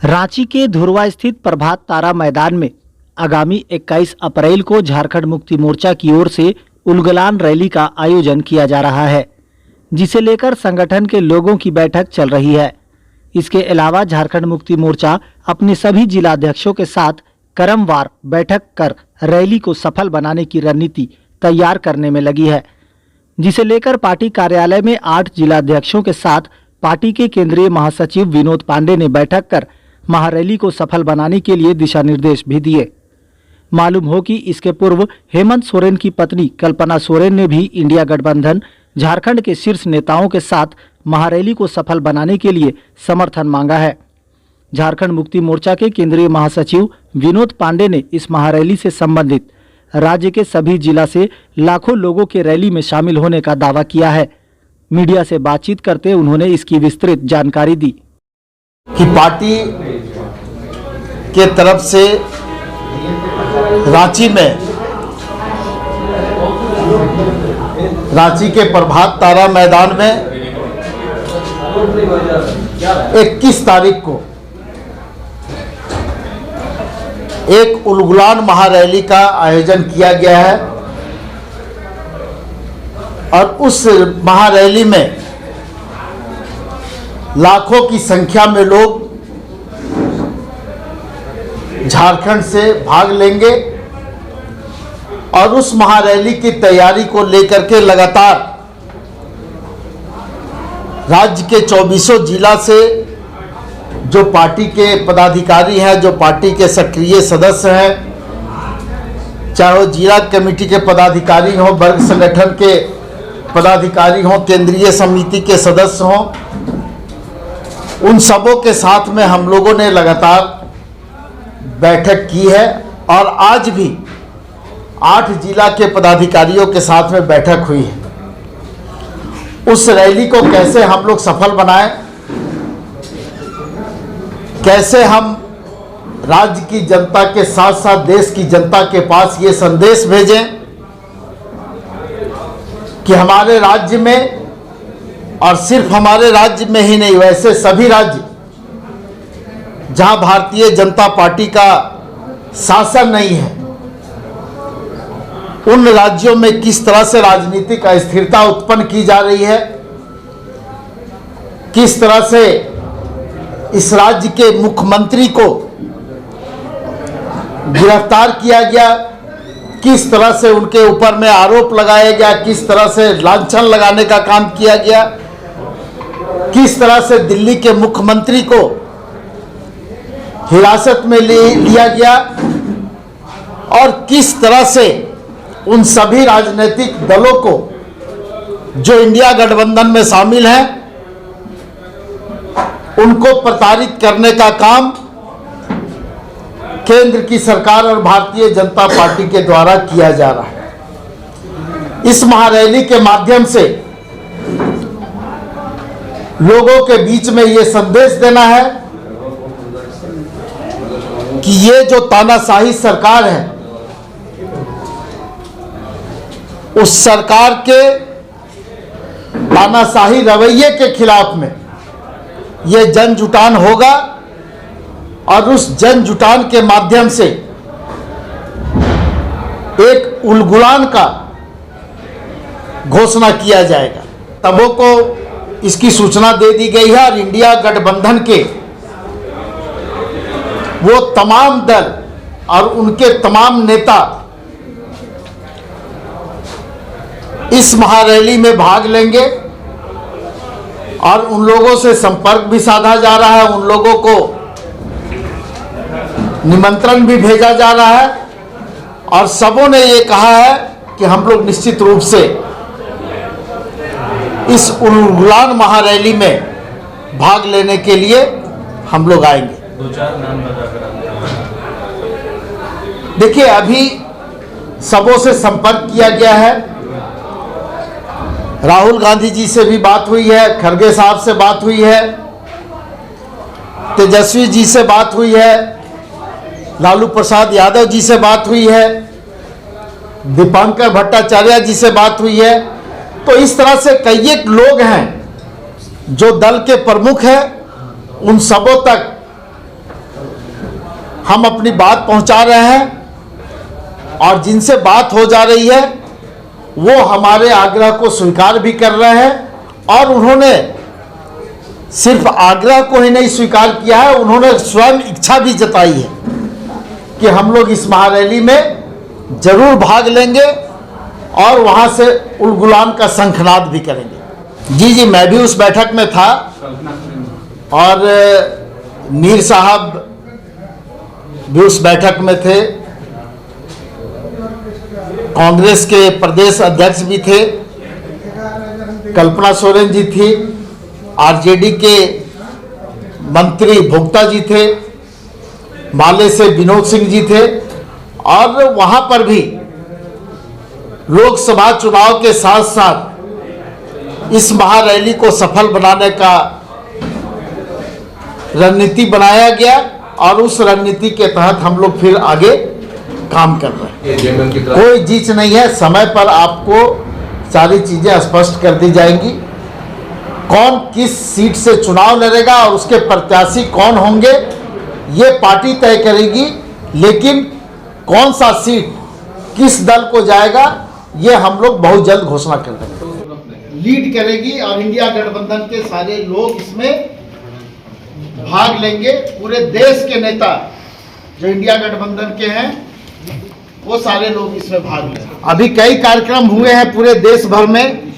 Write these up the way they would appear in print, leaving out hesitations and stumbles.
रांची के धुरवा स्थित प्रभात तारा मैदान में आगामी 21 अप्रैल को झारखंड मुक्ति मोर्चा की ओर से उलगुलान रैली का आयोजन किया जा रहा है, जिसे लेकर संगठन के लोगों की बैठक चल रही है। इसके अलावा झारखंड मुक्ति मोर्चा अपने सभी जिलाध्यक्षों के साथ क्रमवार बैठक कर रैली को सफल बनाने की रणनीति तैयार करने में लगी है, जिसे लेकर पार्टी कार्यालय में 8 जिलाध्यक्षों के साथ पार्टी के केंद्रीय महासचिव विनोद पांडे ने बैठक कर महारैली को सफल बनाने के लिए दिशा निर्देश भी दिए। मालूम हो कि इसके पूर्व हेमंत सोरेन की पत्नी कल्पना सोरेन ने भी इंडिया गठबंधन झारखंड के शीर्ष नेताओं के साथ महारैली को सफल बनाने के लिए समर्थन मांगा है। झारखंड मुक्ति मोर्चा के केंद्रीय महासचिव विनोद पांडे ने इस महारैली से संबंधित राज्य के सभी जिला से लाखों लोगों के रैली में शामिल होने का दावा किया है। मीडिया से बातचीत करते उन्होंने इसकी विस्तृत जानकारी दी कि पार्टी के तरफ से रांची के प्रभात तारा मैदान में 21 तारीख को एक उलगुलान महारैली का आयोजन किया गया है और उस महारैली में लाखों की संख्या में लोग झारखंड से भाग लेंगे और उस महारैली की तैयारी को लेकर के लगातार राज्य के 24 जिला से जो पार्टी के पदाधिकारी हैं, जो पार्टी के सक्रिय सदस्य हैं, चाहे वो जिला कमेटी के पदाधिकारी हों, वर्ग संगठन के पदाधिकारी हों, केंद्रीय समिति के सदस्य हों, उन सबों के साथ में हम लोगों ने लगातार बैठक की है और आज भी 8 जिला के पदाधिकारियों के साथ में बैठक हुई है। उस रैली को कैसे हम लोग सफल बनाएं, कैसे हम राज्य की जनता के साथ साथ देश की जनता के पास ये संदेश भेजें कि हमारे राज्य में, और सिर्फ हमारे राज्य में ही नहीं, वैसे सभी राज्य जहां भारतीय जनता पार्टी का शासन नहीं है, उन राज्यों में किस तरह से राजनीतिक अस्थिरता उत्पन्न की जा रही है, किस तरह से इस राज्य के मुख्यमंत्री को गिरफ्तार किया गया, किस तरह से उनके ऊपर में आरोप लगाया गया, किस तरह से लांछन लगाने का काम किया गया, किस तरह से दिल्ली के मुख्यमंत्री को हिरासत में लिया गया और किस तरह से उन सभी राजनीतिक दलों को जो इंडिया गठबंधन में शामिल हैं उनको प्रताड़ित करने का काम केंद्र की सरकार और भारतीय जनता पार्टी के द्वारा किया जा रहा है। इस महारैली के माध्यम से लोगों के बीच में ये संदेश देना है कि ये जो तानाशाही सरकार है, उस सरकार के तानाशाही रवैये के खिलाफ में ये जन जुटान होगा और उस जन जुटान के माध्यम से एक उलगुलान का घोषणा किया जाएगा। तबों को इसकी सूचना दे दी गई है और इंडिया गठबंधन के वो तमाम दल और उनके तमाम नेता इस महारैली में भाग लेंगे और उन लोगों से संपर्क भी साधा जा रहा है, उन लोगों को निमंत्रण भी भेजा जा रहा है और सबों ने ये कहा है कि हम लोग निश्चित रूप से इस उलगुलान महारैली में भाग लेने के लिए हम लोग आएंगे। 2-4 नाम बताकर देखिए, अभी सबों से संपर्क किया गया है। राहुल गांधी जी से भी बात हुई है, खड़गे साहब से बात हुई है, तेजस्वी जी से बात हुई है, लालू प्रसाद यादव जी से बात हुई है, दीपांकर भट्टाचार्य जी से बात हुई है। तो इस तरह से कई एक लोग हैं जो दल के प्रमुख हैं, उन सबों तक हम अपनी बात पहुंचा रहे हैं और जिनसे बात हो जा रही है वो हमारे आग्रह को स्वीकार भी कर रहे हैं और उन्होंने सिर्फ आग्रह को ही नहीं स्वीकार किया है, उन्होंने स्वयं इच्छा भी जताई है कि हम लोग इस महारैली में जरूर भाग लेंगे और वहां से उलगुलान का शंखनाद भी करेंगे। जी जी, मैं भी उस बैठक में था और मीर साहब भी उस बैठक में थे, कांग्रेस के प्रदेश अध्यक्ष भी थे, कल्पना सोरेन जी थी, आरजेडी के मंत्री भोक्ता जी थे, माले से विनोद सिंह जी थे और वहां पर भी लोकसभा चुनाव के साथ साथ इस महारैली को सफल बनाने का रणनीति बनाया गया और उस रणनीति के तहत हम लोग फिर आगे काम कर रहे हैं। कोई जीत नहीं है, समय पर आपको सारी चीजें स्पष्ट कर दी जाएंगी। कौन किस सीट से चुनाव लड़ेगा और उसके प्रत्याशी कौन होंगे ये पार्टी तय करेगी, लेकिन कौन सा सीट किस दल को जाएगा ये हम लोग बहुत जल्द घोषणा कर देंगे। लीड करेगी और इंडिया गठबंधन के सारे लोग इसमें भाग लेंगे। पूरे देश के नेता जो इंडिया गठबंधन के हैं वो सारे लोग इसमें भाग लेंगे। अभी कई कार्यक्रम हुए हैं पूरे देश भर में,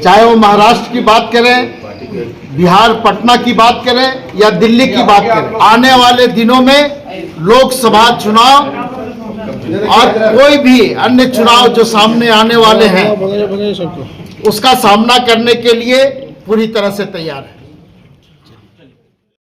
चाहे वो महाराष्ट्र की बात करें, बिहार पटना की बात करें या दिल्ली की बात करें। आने वाले दिनों में लोकसभा चुनाव और कोई भी अन्य चुनाव जो सामने आने वाले हैं उसका सामना करने के लिए पूरी तरह से तैयार है।